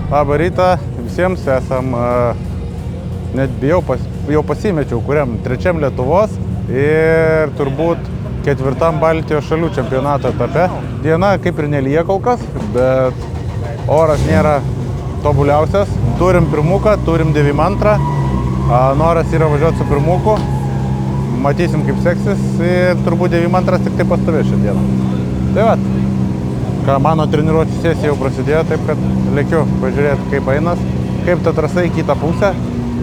Labą rytą visiems, esam, net bijau, jau pasimečiau, kuriam, 3 Lietuvos ir turbūt 4 Baltijos šalių čempionato etape. Diena kaip ir nelyja kol kas, bet oras nėra tobuliausias. Turim pirmuką, turim 92, noras yra važiuoti su pirmuku. Matysim kaip seksis ir turbūt 92 tik tai pastovės šią dieną. Tai vat. Mano treniruočių sesija jau prasidėjo, taip kad lėkiu pažiūrėti kaip einas, kaip ta trasa į kitą pusę.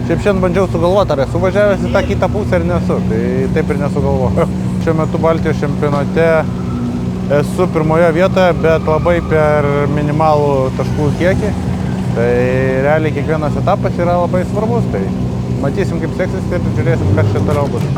Šiaip šiandien bandžiau sugalvoti, ar esu važiavęs į tą kitą pusę ar nesu, tai taip ir nesugalvoju. Šiuo metu Baltijos čempionate esu pirmoje vietoje, bet labai per minimalų taškų kiekį. Tai realiai kiekvienas etapas yra labai svarbus, tai matysim kaip seksis ir žiūrėsim, kas čia toliau bus.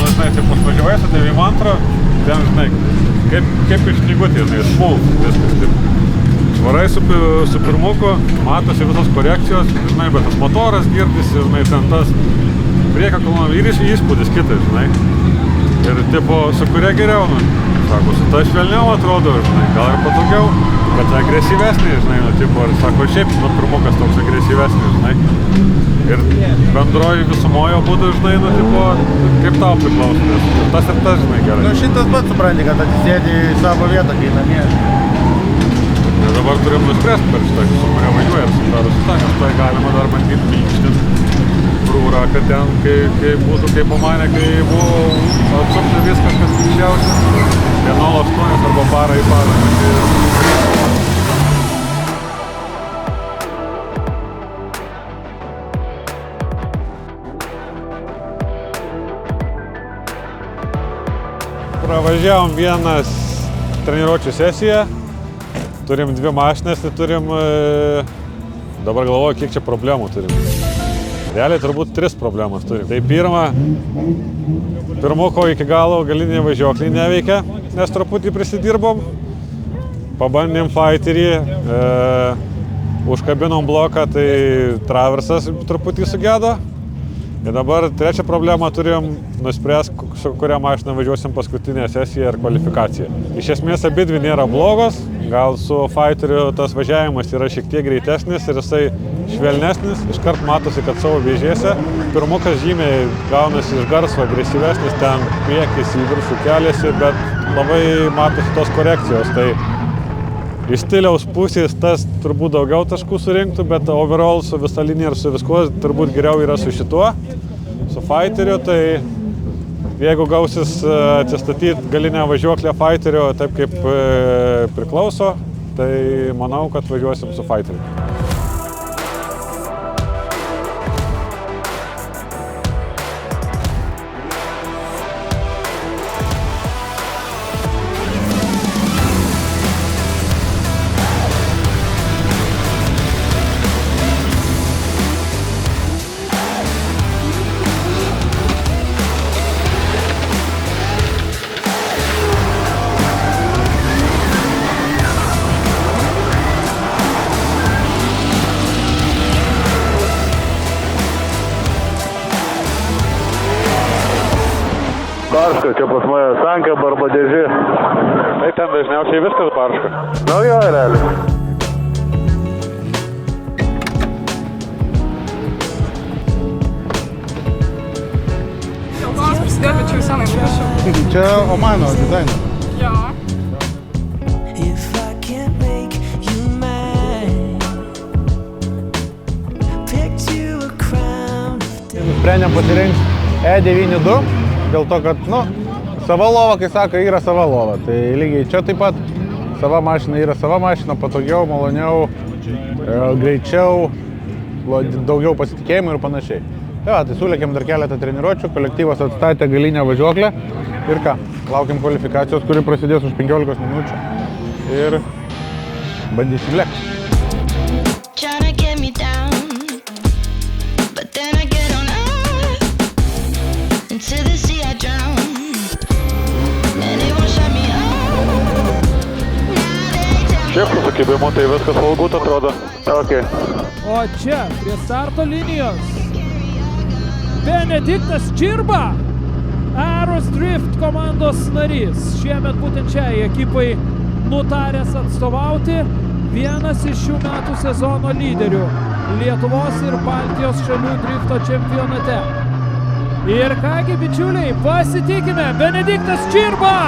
Žinai, taip atvažiuoji su 92, ten, žinai, kaip iš knygutės, žinai, smulk, viskas taip. Varai su pirmuku, matosi visos korekcijos, žinai, bet tas motoras girdisi, žinai, ten tas priekio kolona ir įspūdis kitas, žinai. Ir, tipo, su kuria geriau, nu, sako, su ta švelniau atrodo, žinai, gal ir patogiau, bet agresyvesnė, žinai, nu, tipo, ir sako, šiaip, nu, pirmukas toks agresyvesnis, žinai. Ir bendroji visumojo būtų, žinai, nu, tipo, kaip tau priklauso, nes tas ir tas, žinai, gerai. Nu, šitas pats supranti, kad atsisėdi į savo vietą, kai namie. Ir dabar turim nuspręsti per šitą, su kuria važiuoja, ir sudaro šitą, nes tai galima dar bandyti minkštinti brūrą, kad ten, kai būtų, kaip pamanė, kai buvo atsukti viskas, kas didžiausia, 1.08 arba parą į parą. Pravažiavom vienas treniruočių sesiją, turim 2 mašinas, tai turim, dabar galvoju, kiek čia problemų turim. Realiai turbūt 3 problemas turim. Tai pirmuko iki galo galinė važiuoklė neveikia, nes truputį prisidirbom. Pabandėm fighterį, užkabinom bloką, tai traversas truputį sugedo. Ir dabar 3 problemą turim nuspręsti, su kuria mašina važiuosim paskutinę sesiją ir kvalifikaciją. Iš esmės abidvi nėra blogos, gal su fighteriu tas važiavimas yra šiek tiek greitesnis ir jisai švelnesnis, iškart matosi, kad savo vėžėse. Pirmukas žymiai gaunasi iš garso agresyvesnis, ten priekis į viršų keliasi, bet labai matosi tos korekcijos. Tai iš stiliaus pusės tas turbūt daugiau taškų surinktų, bet overall su visa linija ir su viskuo turbūt geriau yra su šituo, su fighteriu. Tai jeigu gausis atsistatyti galinę važiuoklę fighteriu taip kaip priklauso, tai manau, kad važiuosim su fighteriu. Barška, čia pas mane sanka, arba dėžė. Tai ten dažniausiai viskas barška. Nu jo, realiai. Dėl to aš prisidėjau, bet čia visai neprašiau. Čia Omano dizainas. Jo. If I can't make you mine, picked you a crown of Nusprendėm pasirinkti E92, dėl to, kad, sava lova, kai sako, yra sava lova. Tai lygiai čia taip pat sava mašina yra sava mašina, patogiau, maloniau, greičiau, daugiau pasitikėjimų ir panašiai. Tai sulėkėm dar keletą treniruočių, kolektyvas atstatė galinę važiuoklę ir ką, laukiam kvalifikacijos, kuri prasidės už 15 minučių ir bandysim lėkti. Tryna get me down, but then I get on up. Into the sea I drown, and they won't shut me up. Now they tell me Šiaip su sukibimu tai viskas valgut atrodo. Okay. O čia, prie starto linijos, Benediktas Čirba, Aros Drift komandos narys. Šiemet būtent šiai ekipai nutaręs atstovauti, vienas iš šių metų sezono lyderių Lietuvos ir Baltijos šalių drifto čempionate. Ir kągi, bičiuliai, pasitikime, Benediktas Čirba!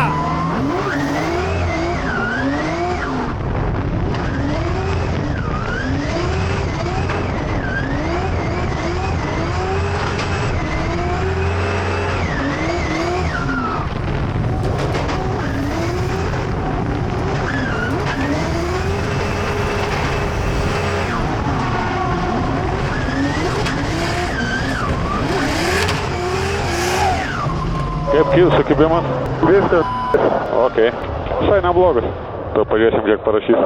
Kaip sukibimas? Viskas. Okei. Visai neblogas. Tai pažiūrėsim, kiek parašys.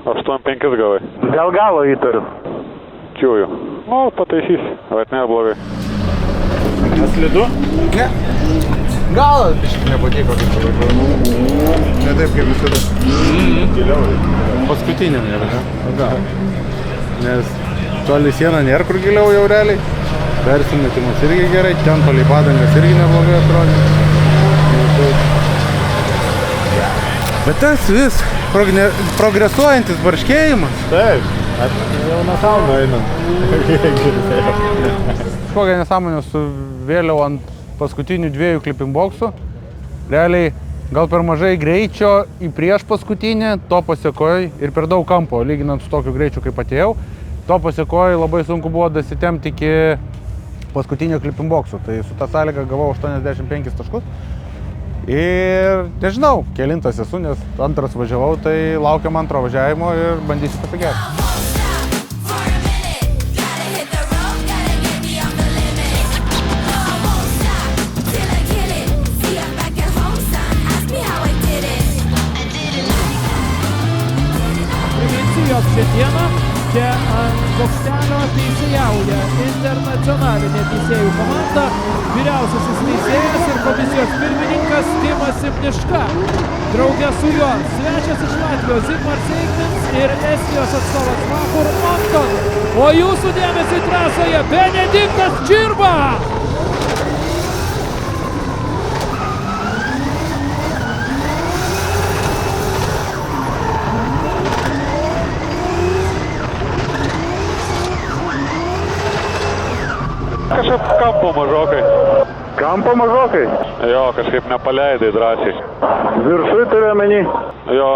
8,5 gavai. Gal galo įtariu. Čiūju. Pataisys. Bet neblogai. Slidu? Ne. Gal biškai nepatiko, kaip pavažiuoju. Ne taip, kaip visada. Giliau. Paskutiniam nėra, ne? Gal. Nes toli siena nėra, kur giliau jau realiai. Persimetimas irgi gerai, ten toliai padangas irgi neblogai atrodė. Bet tas vis progresuojantis barškėjimas. Taip, jau nesąmonę einam. Kokią nesąmonę su vėliau ant paskutinių 2 clipping boxų. Realiai gal per mažai greičio į prieš paskutinį, to pasiekoju ir per daug kampo, lyginant su tokiu greičiu kaip atėjau. To pasiekoju labai sunku buvo dasitemti iki paskutinio clipping boxų. Tai su ta sąlyga gavau 85 taškus. Ir nežinau, kelintas esu, nes antras važiavau, tai laukiam antro važiavimo ir bandysiu pasigerti. Jog šiandieną čia ant bokštelio teisėjauja internacionalinė teisėjų komanda, vyriausiasis teisėjas ir komisijos pirmininkas Timas Simniška. Drauge su juo svečias iš Latvijos Zigmar Seikmins ir Estijos atstovas Vapur Anton. O jūsų dėmesį trasoje Benediktas Čirba! Kažkaip kampo mažokai. Kampo mažokai. Jo, kažkaip nepaleidai drąsiai. Viršui turiu omeny. Jo,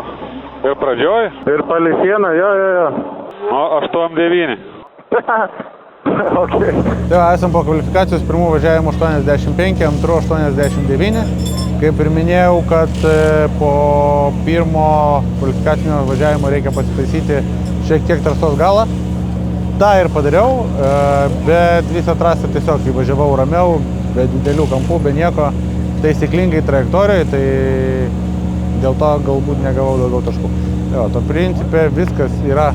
ir pradžioj, Ir palei sieną, jo. o 8-9. Okay. Tai va, esam po kvalifikacijos pirmų važiavimų 85, antrų 89. Kaip ir minėjau, kad po pirmo kvalifikacinio važiavimo reikia pasitaisyti šiek tiek trasos galą. Ta ir padariau, bet visą trasą tiesiog įvažiavau ramiau, be didelių kampų, be nieko, taisyklingai trajektorijoje, tai dėl to galbūt negavau daugiau taškų. Jo, to principė viskas yra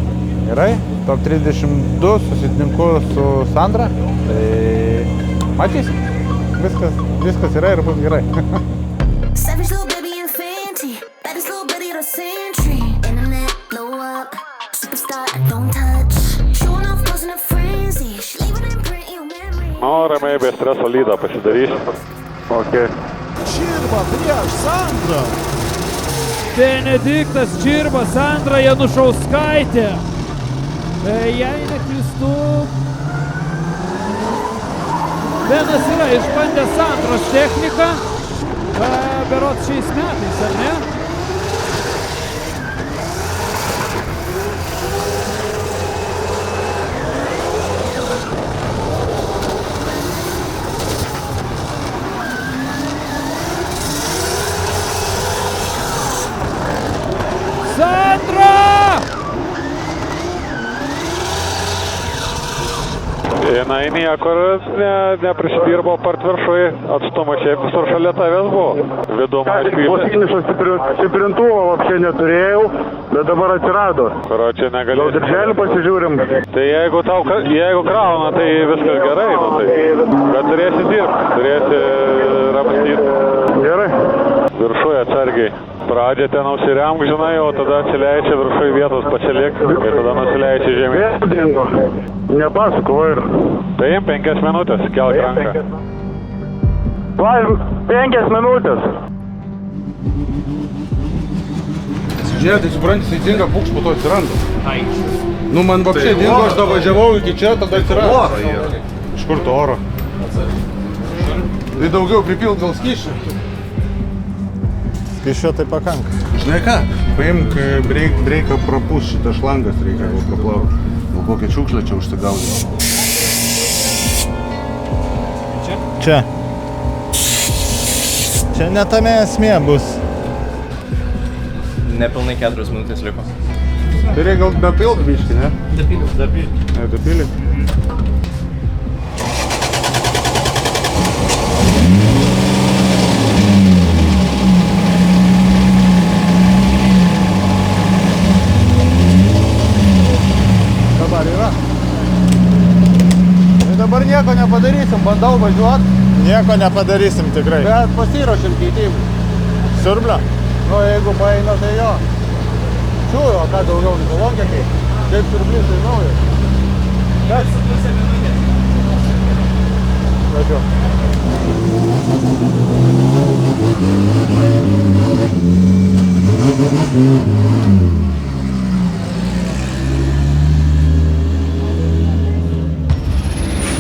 gerai. Top 32 susitinku su Sandra, tai matysim, viskas yra ir bus gerai. Savage little baby and Fenty, baddest little baby to century. Internet, blow up, superstar, I don't touch. Showing off, causing a frenzy. She leaving imprint in your memory. Nu, ramiai be streso lydą pasidarysiu. Okay. Čirba prieš Sandrą. Benediktas Čirba, Sandra Janušauskaitė. Jei neklystu, Benas yra išbandęs Sandros techniką, berods šiais metais, ar ne? Sandra! Jinai niekur neprisidirbo part viršui, atstumą čia visur šalia tavęs buvo. Vidum, aišku, Po finišo stiprintuvo вообще neturėjau, bet dabar atsirado. Karočią Gal negalėsi. dirželį pasižiūrim. Tai jeigu krauna, tai viskas gerai, nu, tai. Bet turėsi dirbti, turėsi rapstyti. Gerai. Viršui atsargiai. Pradžią ten ausiriam, žinai, o tada atsileidžia viršui vietos pasilik ir tada nusileidžia žemė. Vėl dingo. Nepasuko ir. Tai 5 minutės, kelk ranką. 5 minutės. Žiūrėk, tai supranti, jisai dinga, pukš po to atsiranda. Nu, man vapšė dingo, aš davažiavau iki čia, tada atsiranda. Oro yra. Iš kur to oro? Tai daugiau pripilt gal skyščių. Skaičiuo tai pakanka. Žinai ką? Paimk breiką prapūs šitą šlangas, reikia gal praplauti. Gal kokią čiukšlę čia užsigaudyti. Čia. Čia netame esmė bus. Nepilnai 4 minutės liko. Tai reikia gal dapilt biškį, ne? Dapilį. Dabar yra. Tai dabar nieko nepadarysim, bandau važiuoti. Nieko nepadarysim tikrai. Bet pasiruošim keitimui. Siurblio? Nu, jeigu paeina, tai jo. Čiūjo, o ką daugiau, Nikolongė kaip? Kaip siurblys, tai naujas. Kas? Važiuok.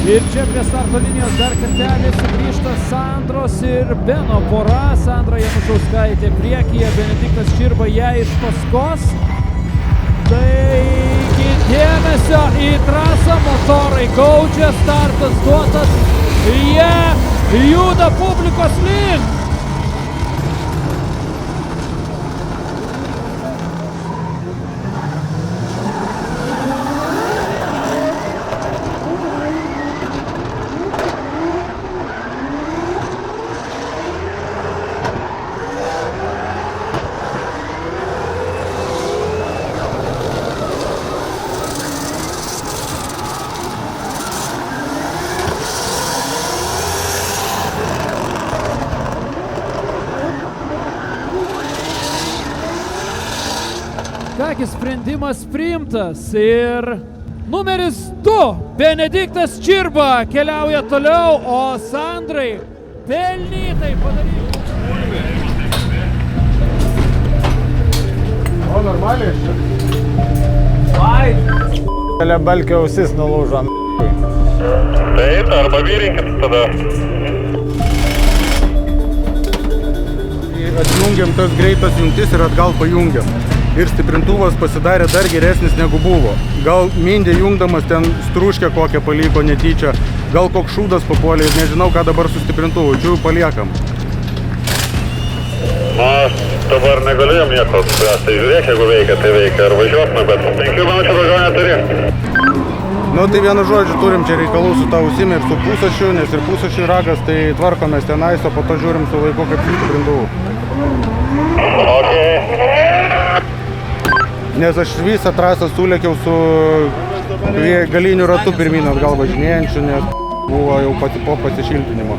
Ir čia prie starto linijos dar kartelį sugrįžta Sandros ir Beno pora. Sandra Janušauskaitė priekyje, Benediktas Čirba ją iš paskos. Taigi dėmesio į trasą, motorai gaudžia, startas duotas, jie juda publikos link. Kągi, sprendimas priimtas ir numeris 2 Benediktas Čirba keliauja toliau, o Sandrai pelnytai padaryti. O, normaliai čia. Balkio ausis nulūžo. Taip, arba vyrinkit tada. Atjungiam tas greitas jungtis ir atgal pajungiam. Ir stiprintuvas pasidarė dar geresnis negu buvo. Gal mindė jungdamas ten struškę kokią paliko netyčia, gal koks šūdas papuolė ir nežinau, ką dabar su stiprintuvu. Čia jau paliekam. Na, dabar negalėjom nieko spręsti. Tai žiūrėk, jeigu veikia, tai veikia. Ar važiuosime, bet 5 minučių daugiau neturi. Nu tai vienu žodžiu turim čia reikalų su ta ausimi ir su pusašiu, nes ir pusašiu ragas, tai tvarkomės tenais, o po to žiūrim su laiku kaip su stiprintuvu. Nes aš visą trasą sulėkiau su galiniu ratu pirmyn atgal važinėjančiu, nes buvo jau po pasišiltinimo.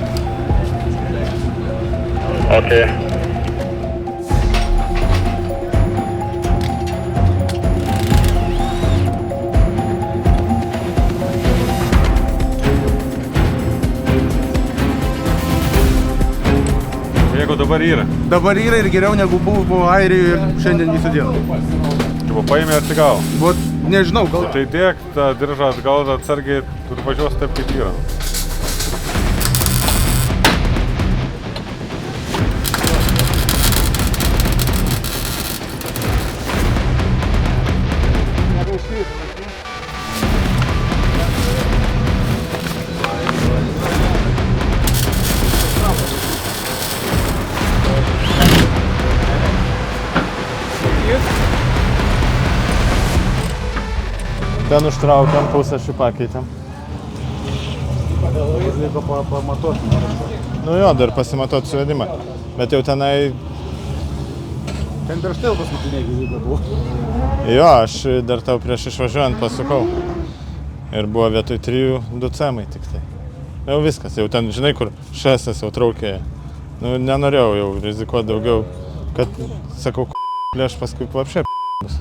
Jeigu dabar yra. Dabar yra ir geriau negu buvo Airijoje ir šiandien visą dieną. Tipo, paėmė ir atsigavo. Vat nežinau, gal... Tai dėk tą diržą atgal atsargiai ir važiuos taip kaip yra. Ten užtraukiam, pusašių pakeitėm. Liko pamatuoti. Nu jo, dar pasimatuot suvedimą. Bet jau tenai... Ten prieš tai paskutiniai gyvybė buvo. Jo, aš dar tau prieš išvažiuojant pasukau. Ir buvo vietoj 3 2 cemai tik tai. Jau viskas, jau ten, žinai, kur šesas jau traukė. Nu, nenorėjau jau rizikuoti daugiau, kad, sakau, plėš paskui apšė bus.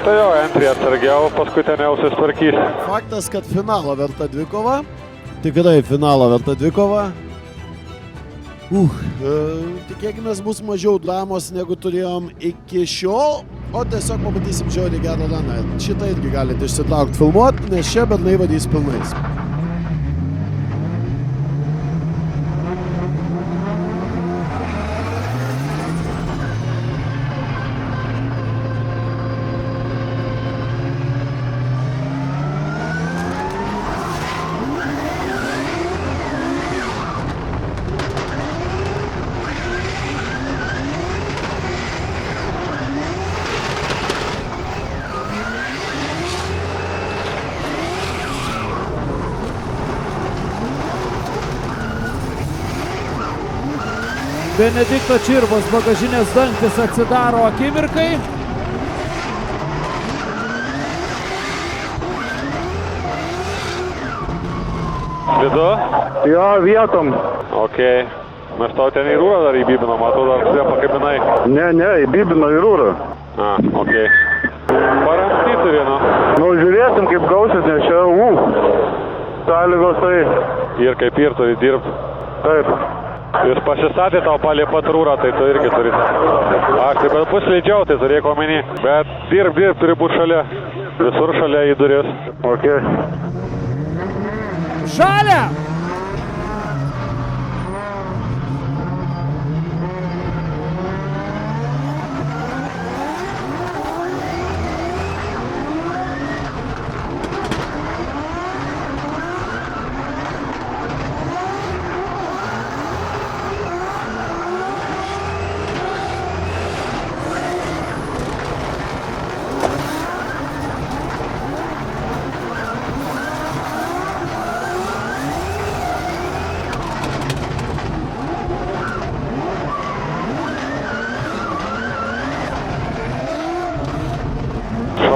Tai jau, entry atsargiau, paskui ten jau susitvarkys. Faktas, kad finalo verta dvikova. Tikrai finalo verta dvikova. Tikėkime, bus mažiau dramos, negu turėjom iki šiol. O tiesiog pamatysim žiauriai gerą raną. Šitą irgi galite išsitraukti filmuoti, nes čia bernai vadys pilnais. Benedikto Čirbos bagažinės dangtis atsidaro akimirkai. Slidu? Jo, vietom. Okei. Mes tau ten į rūrą dar įbybino, matau, dar prie pakabinai. Ne, įbybino į rūrą. Okei. Paremti turi, nu. Nu, žiūrėsim, kaip gausis, nes čia, sąlygos tai. Ir kaip ir turi dirbti. Taip. Jūs pasistatė tau palė pat rūrą, tai tu irgi turi. Aš taip pat pusleidžiau, tai turėk omeny. Bet dirb, turi būti šalia. Visur šalia į duris. Ok. Žalia!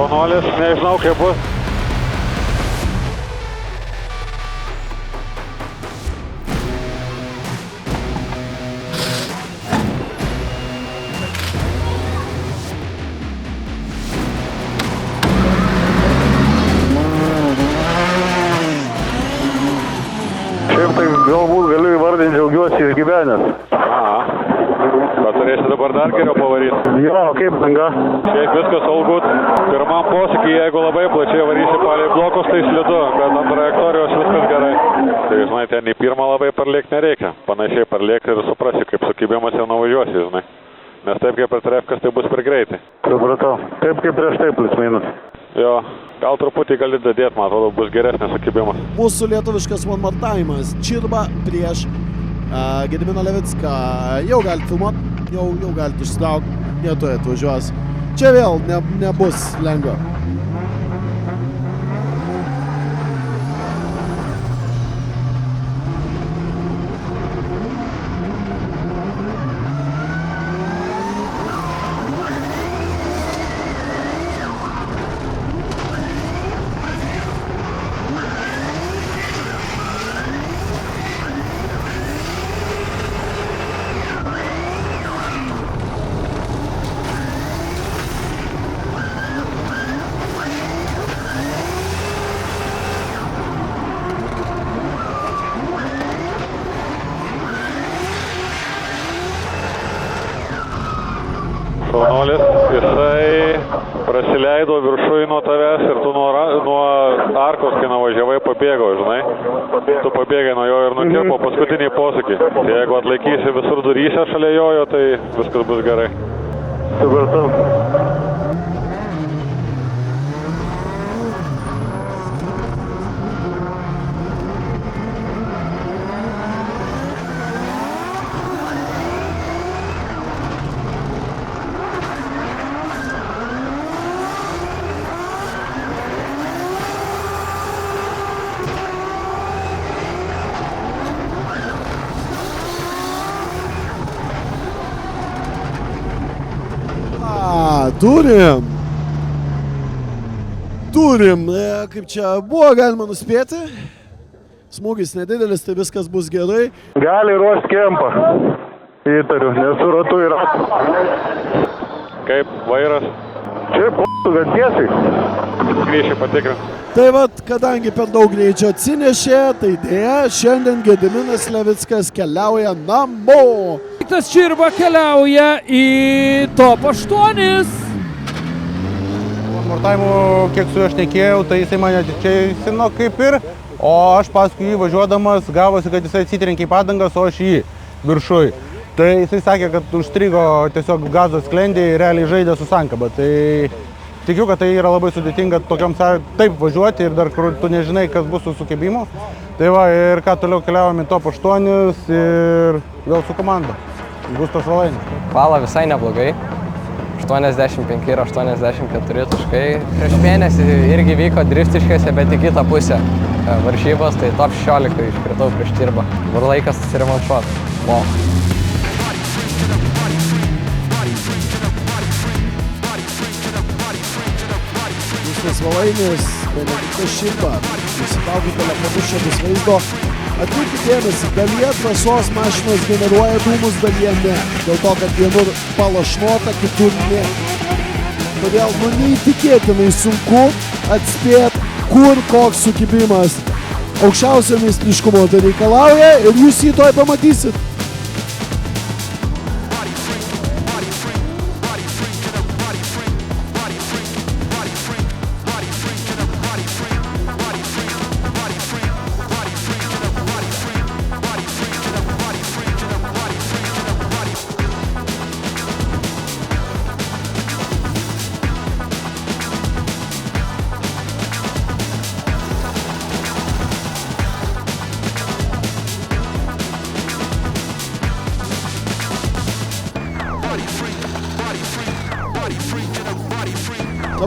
Šaunuolis, nežinau kaip bus. Šiaip tai galbūt galiu įvardinti, džiaugiuosi išgyvenęs. Bet turėsi dabar dar geriau pavaryti. Jo, kaip danga. Šiaip viskas all good. Pirmam posūkį, jeigu labai plačiai varysi palei blokus, tai slidu, bet ant trajektorijos viskas gerai. Tai, žinai, ten į pirmą labai parlėkti nereikia. Panašiai parlėkti ir suprasi, kaip sukibimas jau nuvažiuosi, žinai. Nes taip kaip per trefkas, tai bus per greitai. Supratau. Taip kaip prieš tai plus minus. Jo, gal truputį gali dadėti, man atrodo, bus geresnis sukibimas. Mūsų lietuviškas one more time'as. Čirba prieš Gediminą Levicką. Jau galite filmuoti, jau galite išsitraukti, neturėt važiuos. Čia vėl nebus lengva. Šaunuolis, jisai prasileido viršui nuo tavęs ir tu nuo arkos, kai nuvažiavai, pabėgo, žinai. Tu pabėgai nuo jo ir nukirpo paskutinį posūkį. Tai jeigu atlaikysi visur duryse šalia jojo, tai viskas bus gerai. Supratau. Turim, kaip čia buvo galima nuspėti, smūgis nedidelis, tai viskas bus gerai. Gali ruošti kempą, įtariu, nes su ratu yra. Kaip vairas? Šiaip gan tiesiai. Grįžti patikrinti. Tai vat, kadangi per daug greičio atsinešė, tai dėja, šiandien Gediminas Levickas keliauja namo. Tas Čirba keliauja į top 8. Mortaimu, kiek su juo šnekėjau, tai jisai mane čia įsino kaip ir, o aš paskui jį važiuodamas gavosi, kad jisai atsitrenkė į padangas, o aš jį viršui. Tai jisai sakė, kad užstrigo tiesiog gazos sklendė ir realiai žaidė su sankaba. Tai tikiu, kad tai yra labai sudėtinga tokiam taip važiuoti ir dar kur tu nežinai, kas bus su sukibimu. Tai va, ir ką toliau keliavom į top 8 ir vėl su komanda. Gustas Valainis. Pala visai neblogai. 85 ir 84 taškai. Prieš mėnesį irgi vyko driftiškėse, bet į kitą pusę varžybos, tai top 16 iškritau prieš Čirbą. Dabar laikas susiremontuoti. Wow. Gustas Valainis, Benediktas Čirba. Įsitraukite telefonu, čia bus vaizdo. Atkreipkite dėmesį, dalyje trasos mašinos generuoja dūmus, dalyje ne. Dėl to, kad vienur palašnota, kitur ne. Todėl neįtikėtinai sunku atspėti, kur koks sukibimas. Aukščiausio meistriškumo tai reikalauja ir jūs jį toj pamatysit.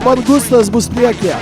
Dabar Gustas bus priekyje.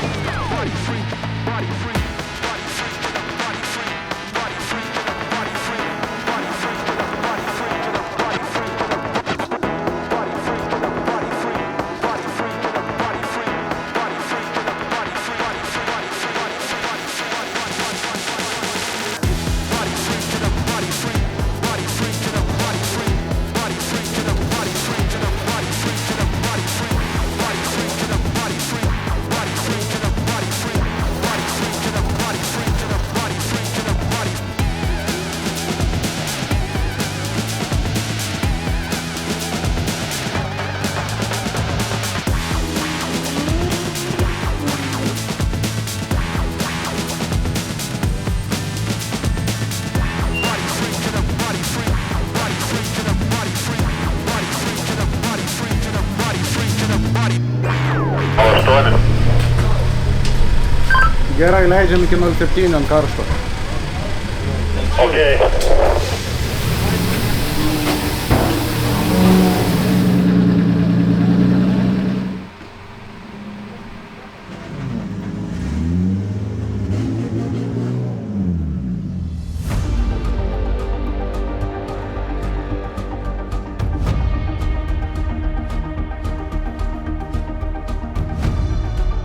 Gerai, leidžiam iki 07 ant karšto. Okay.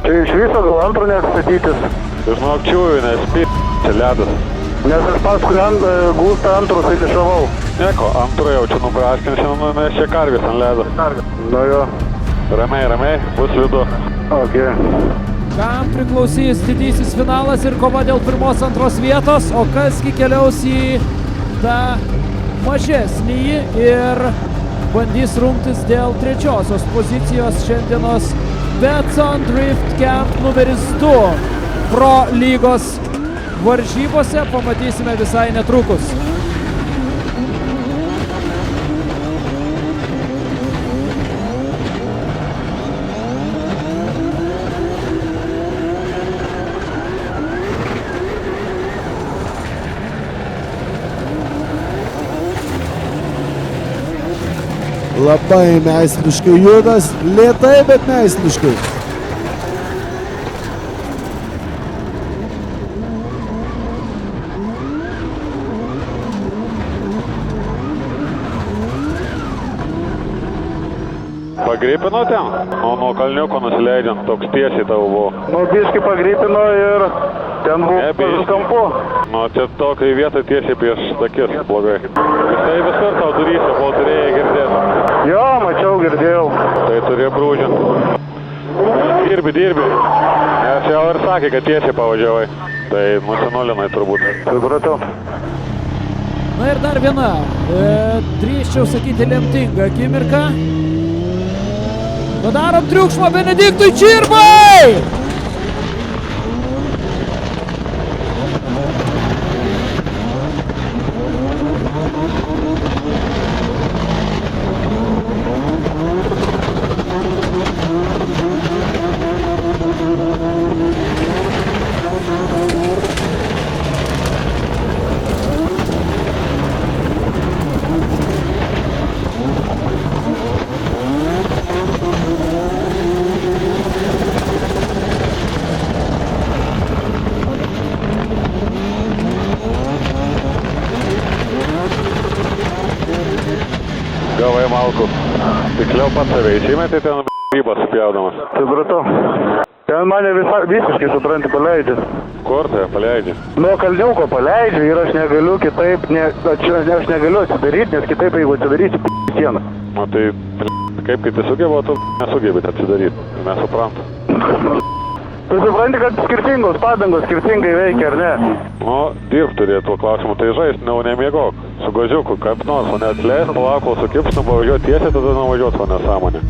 Čia iš viso gal antro neatstatytis. Žinok, čiūju, nes čia ledas. Nes aš paskui gūstą antrų finišavau. Nieko, antro jau čia nubraškinsim, mes čia karvės ant ledo. Nu jo. Ramiai, bus liudu. Ok. Kam priklausys didysis finalas ir kova dėl pirmos antros vietos, o kasgi keliaus į tą mažesnį ir bandys rungtis dėl trečiosios pozicijos šiandienos Betson Drift Camp numeris 2 Pro lygos varžybose, pamatysime visai netrukus. Labai meistriškai judas, lėtai, bet meistriškai. Pagreipino ten? Nuo kalniuko nusileidžiant, toks tiesiai tavo buvo. Nu, biškai pagreipino ir ten buvo su kampu. Nu, čia tokai vietoj tiesiai prieš akis blogai. Visai visur tau durysi, buvo turėjai girdėti. Jo, mačiau, girdėjau. Tai turėjo brūžinti. Dirbi. Nes jau ir sakė, kad tiesiai pavažiavai. Tai nusinulinai turbūt. Supratau. Na ir dar viena, drįsčiau sakyti, lemtinga akimirka. Padarom triukšmą Benediktui Čirbai! Gavai malkų. Tiksliau pats save įsimetė ten rybą supjaudamas. Supratau. Ten mane visiškai, supranti, paleidžia. Kur tai paleidžia? Nuo kalniuko paleidžia ir aš negaliu kitaip, aš negaliu atsidaryti, nes kitaip jeigu atsidarysiu sieną. Nu tai, kaip kai tai sugeba, tu nesugebėt atsidaryti. Mes suprantam. Tu supranti, kad skirtingos padangos skirtingai veikia, ar ne? Nu, dirb turėtų tuo klausimu, tai žaist, nemiegok. Su gažiuku, kaip nors, o neatleis, palauk, kol sukipsnu, pavažiuoti tiesiai, tada nuvažiuoti, o nesąmonė.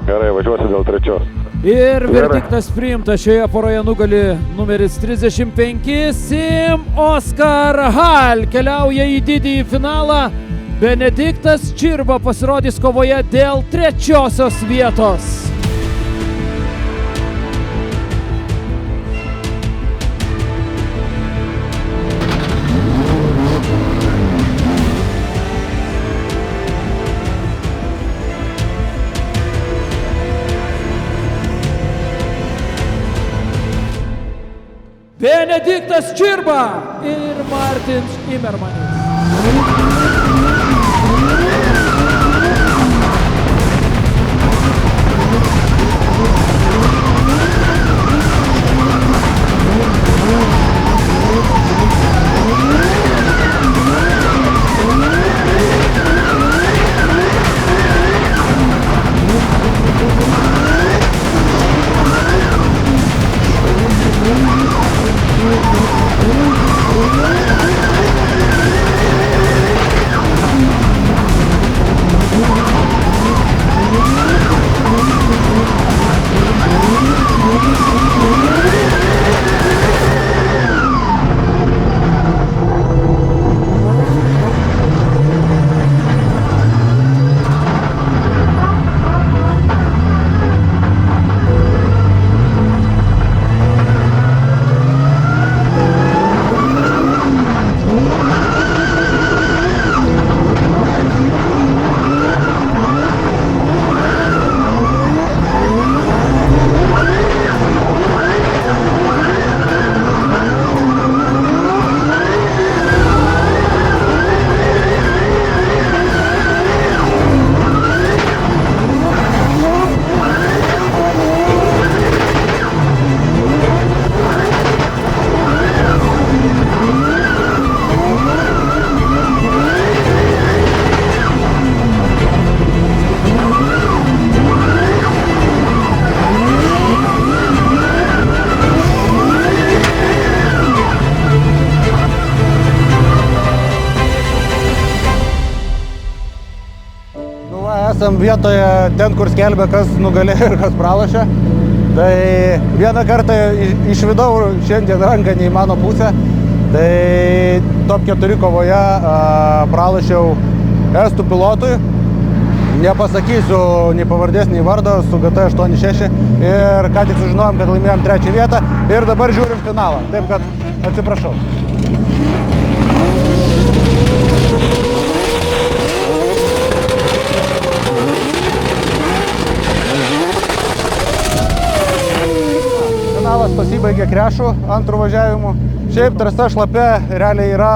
Gerai, važiuosi dėl trečios. Ir verdiktas priimtas, šioje poroje nugali numeris 35, Sim Oskar Hall keliauja į didįjį finalą. Benediktas Čirba pasirodys kovoje dėl trečiosios vietos. Benediktas Čirba ir Martins Imermanis. Va, esam vietoje ten, kur skelbia, kas nugalėjo ir kas pralošė. Tai vieną kartą išvidau šiandien ranką ne į mano pusę. Tai top 4 kovoje pralošiau estų pilotui. Nepasakysiu nei pavardės, nei vardo su GT86. Ir ką tik sužinojom, kad laimėjom 3 vietą. Ir dabar žiūrim finalą. Taip kad atsiprašau. Finalas pasibaigė krešų antrų važiavimų. Šiaip trasa šlapia realiai yra,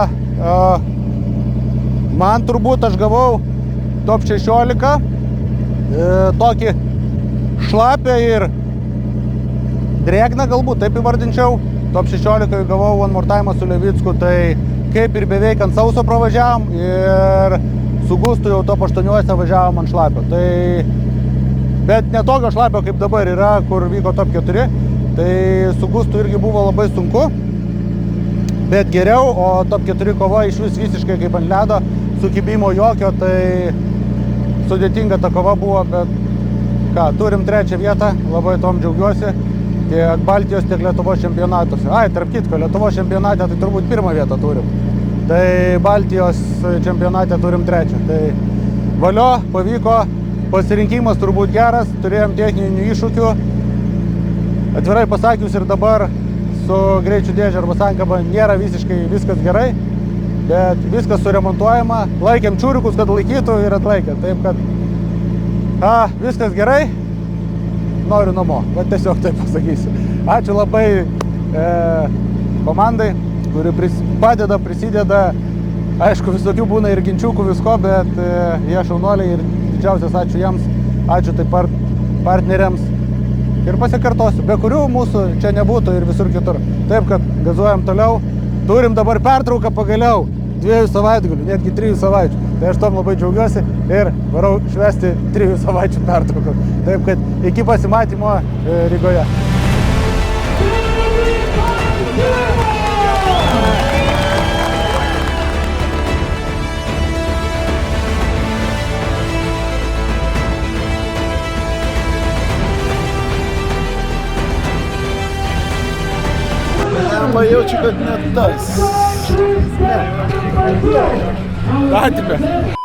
man turbūt aš gavau top 16, tokį šlapę ir drėgną galbūt, taip įvardinčiau. Top 16 gavau One More Time su Levicku, tai kaip ir beveik ant sauso pravažiavom ir su Gustu jau top 8 važiavom ant šlapio. Tai, bet ne tokio šlapio kaip dabar yra, kur vyko top 4. Tai su Gustu irgi buvo labai sunku, bet geriau, o top 4 kova iš visiškai kaip ant ledo, sukibimo jokio, tai sudėtinga ta kova buvo, bet ką, turim 3 vietą, labai tom džiaugiuosi, tiek Baltijos, tiek Lietuvos čempionatuose. Ai, tarp kitko, Lietuvos čempionate tai turbūt 1 vietą turim, tai Baltijos čempionate turim 3. Tai valio, pavyko, pasirinkimas turbūt geras, turėjom techninių iššūkių. Atvirai pasakius ir dabar su greičių dėžė arba sankaba nėra visiškai viskas gerai, bet viskas suremontuojama, laikėm čiūrikus, kad laikytų ir atlaikė. Taip kad viskas gerai, noriu namo, bet tiesiog taip pasakysiu. Ačiū labai komandai, kuri padeda, prisideda. Aišku, visokių būna ir ginčiukų visko, bet jie šaunuoliai ir didžiausias ačiū jiems, ačiū taip pat partneriams. Ir pasikartosiu, be kurių mūsų čia nebūtų ir visur kitur. Taip, kad gazuojam toliau. Turim dabar pertrauką pagaliau 2 savaitgalių, netgi 3 savaičių. Tai aš tom labai džiaugiuosi ir varau švęsti 3 savaičių pertrauką. Taip, kad iki pasimatymo Rygoje. Pajaučiu, kad net tas. Atime.